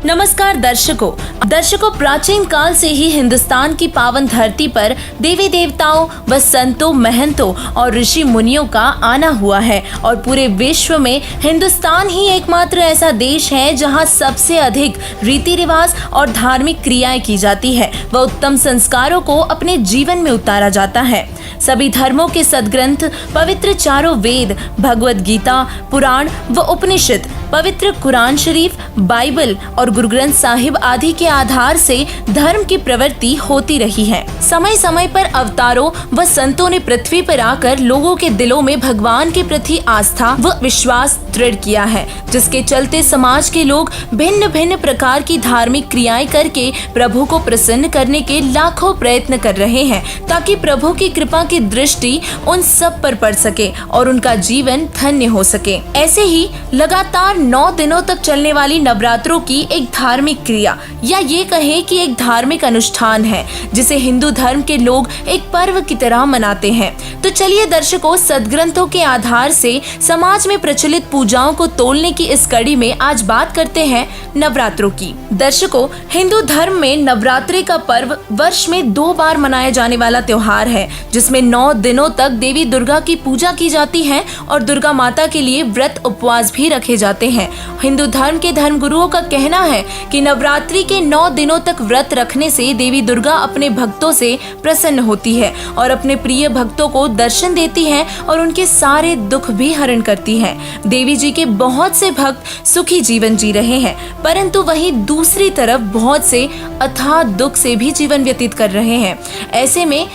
नमस्कार दर्शकों प्राचीन काल से ही हिंदुस्तान की पावन धरती पर देवी देवताओं व संतों, महंतों और ऋषि मुनियों का आना हुआ है और पूरे विश्व में हिंदुस्तान ही एकमात्र ऐसा देश है जहां सबसे अधिक रीति रिवाज और धार्मिक क्रियाएं की जाती है व उत्तम संस्कारों को अपने जीवन में उतारा जाता है। सभी धर्मों के सदग्रंथ, पवित्र चारों वेद, भगवत गीता, पुराण व उपनिषद, पवित्र कुरान शरीफ, बाइबल और गुरु ग्रंथ साहिब आदि के आधार से धर्म की प्रवृत्ति होती रही है। समय समय पर अवतारों व संतों ने पृथ्वी पर आकर लोगों के दिलों में भगवान के प्रति आस्था व विश्वास दृढ़ किया है, जिसके चलते समाज के लोग भिन्न भिन्न प्रकार की धार्मिक क्रियाएं करके प्रभु को प्रसन्न करने के लाखों प्रयत्न कर रहे हैं, ताकि प्रभु की कृपा की दृष्टि उन सब पर पड़ सके और उनका जीवन धन्य हो सके। ऐसे ही लगातार 9 दिनों तक चलने वाली नवरात्रों की एक धार्मिक क्रिया या ये कहें कि एक धार्मिक अनुष्ठान है, जिसे हिंदू धर्म के लोग एक पर्व की तरह मनाते हैं। तो चलिए दर्शकों, सदग्रंथों के आधार से समाज में प्रचलित पूजाओं को तोलने की इस कड़ी में आज बात करते हैं नवरात्रों की। दर्शकों, हिंदू धर्म में नवरात्रि का पर्व वर्ष में 2 बार मनाया जाने वाला त्योहार है, जिसमें 9 दिनों तक देवी दुर्गा की पूजा की जाती है और दुर्गा माता के लिए व्रत उपवास भी रखे जाते हैं। हिंदू धर्म के धर्मगुरुओं का कहना है कि नवरात्रि के 9 दिनों तक व्रत रखने से देवी दुर्गा अपने भक्तों से प्रसन्न होती है और अपने प्रिय भक्तों को दर्शन देती है और उनके सारे दुख भी हरण करती है। देवी जी के बहुत से भक्त सुखी जीवन जी रहे हैं, परंतु वहीं दूसरी तरफ बहुत से अथाह दुख से भी जीवन व्यतीत कर रहे हैं। ऐसे में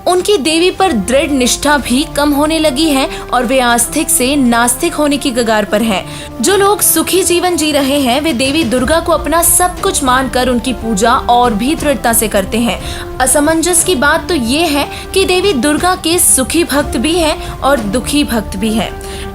उनकी देवी पर दृढ़ निष्ठा भी कम होने लगी है और वे आस्तिक से नास्तिक होने की कगार पर हैं। जो लोग सुखी जीवन जी रहे हैं वे देवी दुर्गा को अपना सब कुछ मानकर उनकी पूजा और भी दृढ़ता से करते हैं। असमंजस की बात तो ये है कि देवी दुर्गा के सुखी भक्त भी हैं और दुखी भक्त भी हैं।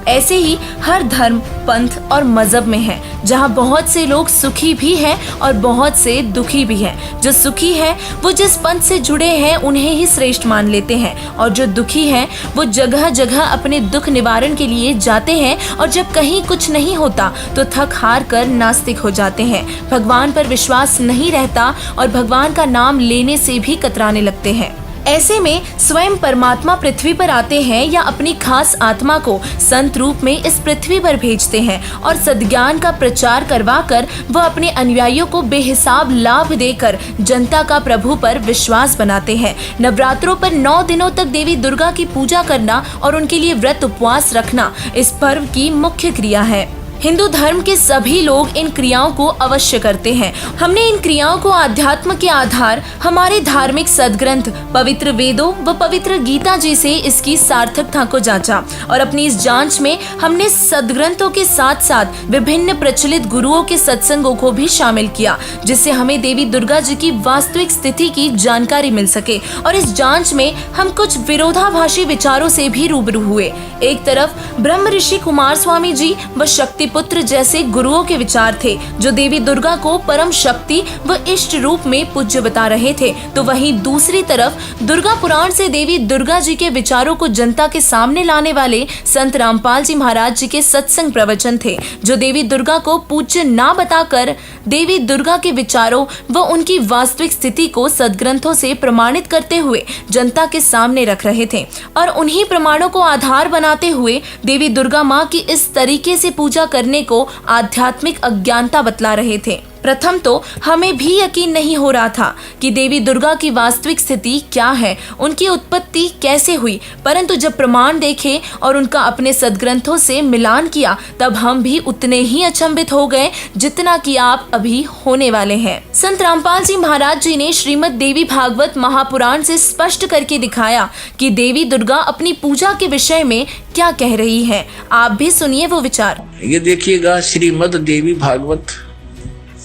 ऐसे ही हर धर्म, पंथ और मजहब में है, जहाँ बहुत से लोग सुखी भी हैं और बहुत से दुखी भी हैं। जो सुखी है वो जिस पंथ से जुड़े हैं उन्हें ही श्रेष्ठ मान लेते हैं और जो दुखी हैं वो जगह जगह अपने दुख निवारण के लिए जाते हैं और जब कहीं कुछ नहीं होता तो थक हार कर नास्तिक हो जाते हैं। भगवान पर विश्वास नहीं रहता और भगवान का नाम लेने से भी कतराने लगते हैं। ऐसे में स्वयं परमात्मा पृथ्वी पर आते हैं या अपनी खास आत्मा को संत रूप में इस पृथ्वी पर भेजते हैं और सद्ज्ञान का प्रचार करवाकर वह अपने अनुयायियों को बेहिसाब लाभ देकर जनता का प्रभु पर विश्वास बनाते हैं। नवरात्रों पर 9 दिनों तक देवी दुर्गा की पूजा करना और उनके लिए व्रत उपवास रखना इस पर्व की मुख्य क्रिया है। हिंदू धर्म के सभी लोग इन क्रियाओं को अवश्य करते हैं। हमने इन क्रियाओं को आध्यात्म के आधार हमारे धार्मिक सदग्रंथ, पवित्र वेदों व पवित्र गीता जी से इसकी सार्थकता को जांचा और अपनी इस जांच में हमने सदग्रंथों के साथ साथ विभिन्न प्रचलित गुरुओं के सत्संगों को भी शामिल किया, जिससे हमें देवी दुर्गा जी की वास्तविक स्थिति की जानकारी मिल सके। और इस जांच में हम कुछ विरोधाभासी विचारों से भी रूबरू हुए। एक तरफ ब्रह्म ऋषि कुमार स्वामी जी व शक्ति पुत्र जैसे गुरुओं के विचार थे, जो देवी दुर्गा को परम शक्ति व इष्ट रूप में पूज्य बता रहे थे, तो वहीं दूसरी तरफ दुर्गा पुराण से देवी दुर्गा जी के विचारों को जनता के सामने लाने वाले संत रामपाल जी महाराज जी के सत्संग प्रवचन थे, जो देवी दुर्गा को पूज्य ना बताकर देवी दुर्गा के विचारों व उनकी वास्तविक स्थिति को सदग्रंथों से प्रमाणित करते हुए जनता के सामने रख रहे थे और उन्हीं प्रमाणों को आधार बनाते हुए देवी दुर्गा माँ की इस तरीके से पूजा करने को आध्यात्मिक अज्ञानता बतला रहे थे। प्रथम तो हमें भी यकीन नहीं हो रहा था कि देवी दुर्गा की वास्तविक स्थिति क्या है, उनकी उत्पत्ति कैसे हुई, परंतु जब प्रमाण देखे और उनका अपने सदग्रंथों से मिलान किया तब हम भी उतने ही अचंभित हो गए जितना कि आप अभी होने वाले हैं। संत रामपाल जी महाराज जी ने श्रीमद् देवी भागवत महापुराण से स्पष्ट करके दिखाया कि देवी दुर्गा अपनी पूजा के विषय में क्या कह रही है। आप भी सुनिए वो विचार। ये देखिएगा, श्रीमद् देवी भागवत,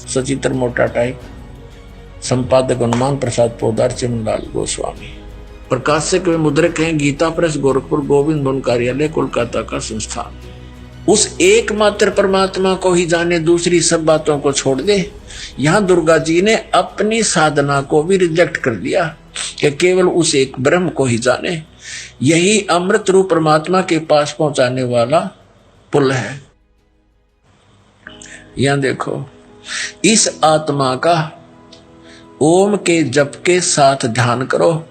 सचित्र मोटा टाइप, संपादक हनुमान प्रसाद पोदार, चिमनलाल गोस्वामी, प्रकाशक व मुद्रक हैं गीता प्रेस, गोरखपुर, गोविंद भवन कार्यालय, कोलकाता का संस्थान। उस एकमात्र परमात्मा को ही जाने, दूसरी सब बातों को छोड़ दे। यहाँ दुर्गा जी ने अपनी साधना को भी रिजेक्ट कर दिया कि केवल उस एक ब्रह्म को ही जाने। यही अमृत रूप परमात्मा के पास पहुंचाने वाला पुल है। यहाँ देखो, इस आत्मा का ओम के जप के साथ ध्यान करो।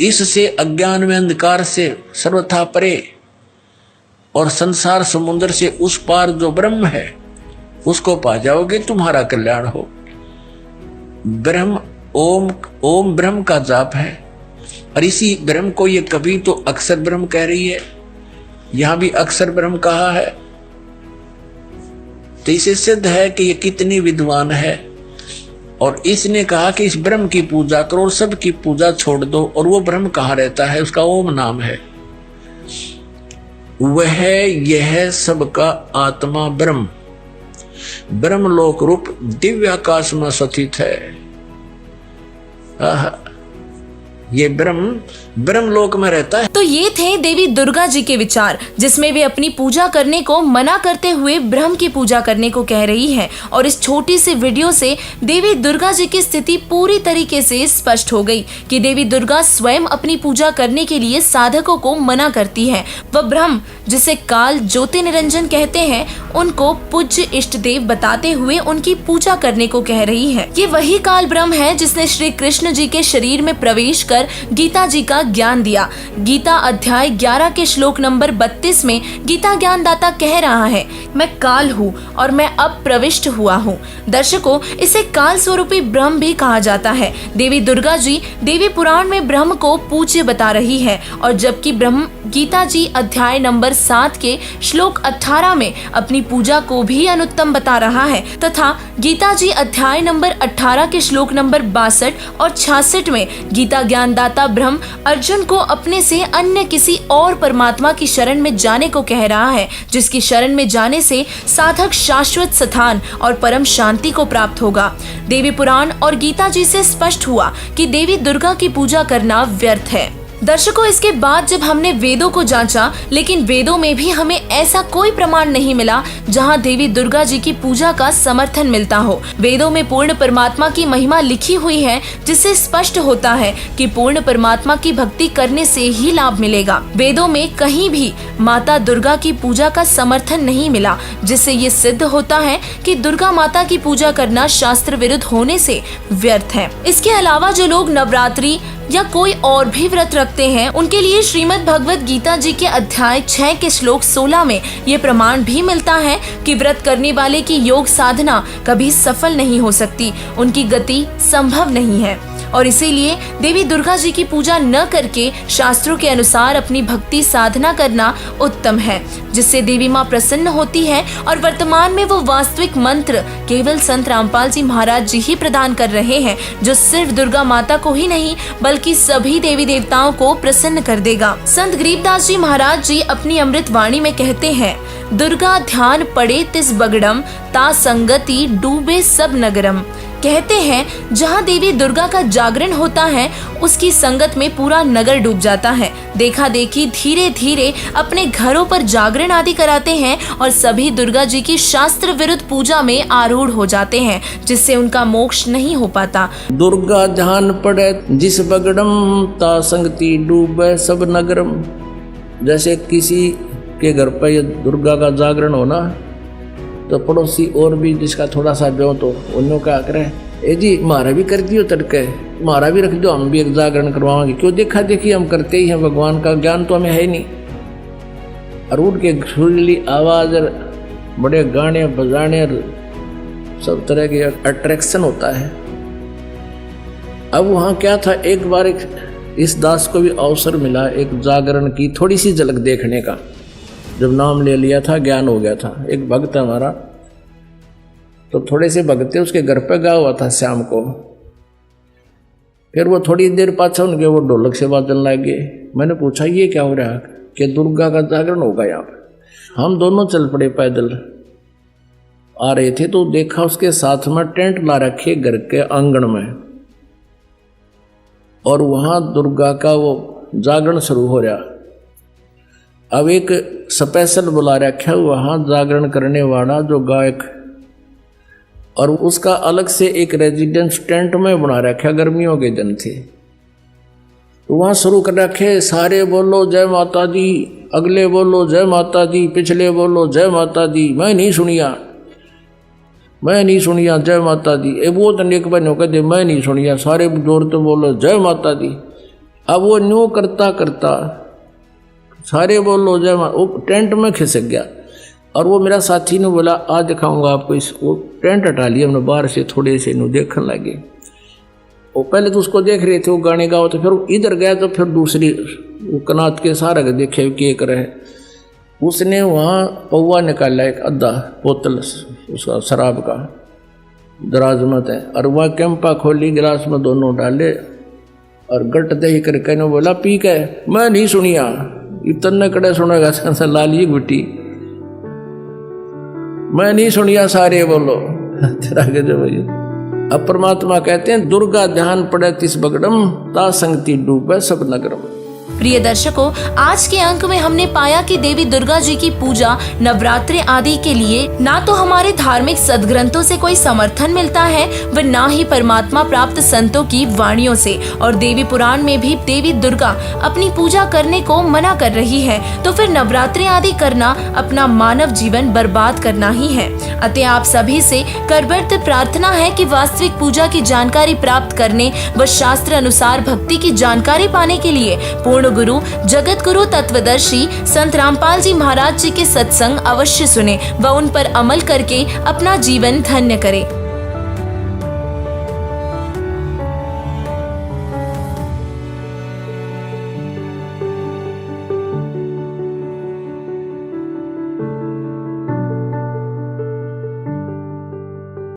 इससे अज्ञान में अंधकार से सर्वथा परे और संसार समुद्र से उस पार जो ब्रह्म है उसको पा जाओगे, तुम्हारा कल्याण हो। ब्रह्म ओम ब्रह्म का जाप है और इसी ब्रह्म को ये कभी तो अक्षर ब्रह्म कह रही है, यहां भी अक्षर ब्रह्म कहा है। तो इसे सिद्ध है कि ये कितनी विद्वान है। और इसने कहा कि इस ब्रह्म की पूजा करो और सबकी पूजा छोड़ दो। और वो ब्रह्म कहाँ रहता है? उसका ओम नाम है। वह यह सबका आत्मा ब्रह्म ब्रह्मलोक रूप दिव्य आकाश में स्थित है। ये ब्रह्मलोक में रहता है। तो ये थे देवी दुर्गा जी के विचार, जिसमें वे अपनी पूजा करने को मना करते हुए ब्रह्म की पूजा करने को कह रही है। और इस छोटी सी वीडियो से देवी दुर्गा जी की स्थिति पूरी तरीके से स्पष्ट हो गई कि देवी दुर्गा स्वयं अपनी पूजा करने के लिए साधकों को मना करती है। वह ब्रह्म, जिसे काल ज्योति निरंजन कहते हैं, उनको पूज्य इष्ट देव बताते हुए उनकी पूजा करने को कह रही है। ये वही काल ब्रह्म है जिसने श्री कृष्ण जी के शरीर में प्रवेश कर गीता जी का ज्ञान दिया। गीता अध्याय 11 के श्लोक नंबर 32 में गीता ज्ञानदाता कह रहा है, मैं काल हूँ और मैं अब प्रविष्ट हुआ हूँ। दर्शकों, इसे काल स्वरूपी ब्रह्म भी कहा जाता है। देवी दुर्गा जी देवी पुराण में ब्रह्म को पूज्य बता रही है, और जबकि ब्रह्म गीता जी अध्याय नंबर 7 के श्लोक 18 में अपनी पूजा को भी अनुत्तम बता रहा है, तथा गीता जी अध्याय नंबर 18 के श्लोक नंबर 62 और 66 में गीता ज्ञानदाता ब्रह्म अर्जुन को अपने से अन्य किसी और परमात्मा की शरण में जाने को कह रहा है, जिसकी शरण में जाने से साधक शाश्वत स्थान और परम शांति को प्राप्त होगा। देवी पुराण और गीता जी से स्पष्ट हुआ कि देवी दुर्गा की पूजा करना व्यर्थ है। दर्शकों, इसके बाद जब हमने वेदों को जांचा, लेकिन वेदों में भी हमें ऐसा कोई प्रमाण नहीं मिला जहां देवी दुर्गा जी की पूजा का समर्थन मिलता हो। वेदों में पूर्ण परमात्मा की महिमा लिखी हुई है, जिससे स्पष्ट होता है कि पूर्ण परमात्मा की भक्ति करने से ही लाभ मिलेगा। वेदों में कहीं भी माता दुर्गा की पूजा का समर्थन नहीं मिला, जिससे ये सिद्ध होता है कि दुर्गा माता की पूजा करना शास्त्र विरुद्ध होने से व्यर्थ है। इसके अलावा जो लोग नवरात्रि या कोई और भी व्रत रखते हैं, उनके लिए श्रीमद् भगवत गीता जी के अध्याय 6 के श्लोक 16 में ये प्रमाण भी मिलता है कि व्रत करने वाले की योग साधना कभी सफल नहीं हो सकती, उनकी गति संभव नहीं है। और इसीलिए देवी दुर्गा जी की पूजा न करके शास्त्रों के अनुसार अपनी भक्ति साधना करना उत्तम है, जिससे देवी माँ प्रसन्न होती है। और वर्तमान में वो वास्तविक मंत्र केवल संत रामपाल जी महाराज जी ही प्रदान कर रहे हैं, जो सिर्फ दुर्गा माता को ही नहीं बल्कि सभी देवी देवताओं को प्रसन्न कर देगा। संत गरीबदास जी महाराज जी अपनी अमृत वाणी में कहते हैं, दुर्गा ध्यान पड़े तिस बगड़म, ता संगति डूबे सब नगरम। कहते हैं जहाँ देवी दुर्गा का जागरण होता है, उसकी संगत में पूरा नगर डूब जाता है। देखा देखी धीरे धीरे अपने घरों पर जागरण आदि कराते हैं और सभी दुर्गा जी की शास्त्र विरुद्ध पूजा में आरूढ़ हो जाते हैं, जिससे उनका मोक्ष नहीं हो पाता। दुर्गा ध्यान पड़े जिस बगड़म, ता संगति डूबे सब नगरम। जैसे किसी के घर पर ये दुर्गा का जागरण होना, तो पड़ोसी और भी जिसका थोड़ा सा जो तो उन्होंने क्या करे, ए जी हमारा भी कर दियो तड़के, हमारा भी रख दो, हम भी एक जागरण करवाएंगे। क्यों? देखा देखी हम करते ही हैं, भगवान का ज्ञान तो हमें है नहीं। और उठ के सुरीली आवाज और बड़े गाने बजाने सब तरह के अट्रैक्शन होता है। अब वहाँ क्या था, एक बार इस दास को भी अवसर मिला एक जागरण की थोड़ी सी झलक देखने का। जब नाम ले लिया था, ज्ञान हो गया था। एक भक्त हमारा, तो थोड़े से भगते उसके घर पे गया हुआ था शाम को। फिर वो थोड़ी देर पाछा उनके वो ढोलक से बाजन लग गए। मैंने पूछा ये क्या हो रहा है? कि दुर्गा का जागरण होगा यहाँ पे। हम दोनों चल पड़े, पैदल आ रहे थे, तो देखा उसके साथ में टेंट ला रखे घर के आंगन में, और वहां दुर्गा का वो जागरण शुरू हो रहा। अब एक स्पेशल बुला रखा वहां जागरण करने वाला जो गायक, और उसका अलग से एक रेजिडेंस टेंट में बना रखा, गर्मियों के दिन थे। तो वहां शुरू कर रखे, सारे बोलो जय माता दी, अगले बोलो जय माता दी, पिछले बोलो जय माता दी। मैं नहीं सुनिया, मैं नहीं सुनिया जय माता दी। ए वो तो नेक बनो कहते मैं नहीं सुनिया, सारे जोर तो बोलो जय माता दी। अब वो न्यू करता करता सारे बोलो जय माता, वो टेंट में खिसक गया। और वो मेरा साथी ने बोला आज दिखाऊंगा आपको इस, वो टेंट हटा लिया हमने बाहर से, थोड़े से नु देखने लगे। वो पहले तो उसको देख रहे थे वो गाने गाओ, तो फिर इधर गया तो फिर दूसरी वो कनात के सारा के देखे के करे। उसने वहाँ पौवा निकाला एक आधा बोतल उसका शराब का, दराज मत है, और वह कैंपा खोली, गिलास में दोनों डाले और गट दही करके ने बोला पी के। मैं नहीं सुनिया, इतने कड़े सुनेगा लाली गुटी, मैं नहीं सुनिया सारे बोलो तेरा के जो भैया। अब परमात्मा कहते हैं दुर्गा ध्यान पड़े तिस बगड़म, ता संगति डूबे सब नगरम। प्रिय दर्शकों, आज के अंक में हमने पाया कि देवी दुर्गा जी की पूजा नवरात्रि आदि के लिए ना तो हमारे धार्मिक सदग्रंथों से कोई समर्थन मिलता है व ना ही परमात्मा प्राप्त संतों की वाणियों से, और देवी पुराण में भी देवी दुर्गा अपनी पूजा करने को मना कर रही है। तो फिर नवरात्रि आदि करना अपना मानव जीवन बर्बाद करना ही है। अतः आप सभी से करबद्ध प्रार्थना है कि वास्तविक पूजा की जानकारी प्राप्त करने व शास्त्र अनुसार भक्ति की जानकारी पाने के लिए पूर्ण गुरु जगत गुरु तत्वदर्शी संत रामपाल जी महाराज जी के सत्संग अवश्य सुने व उन पर अमल करके अपना जीवन धन्य करें।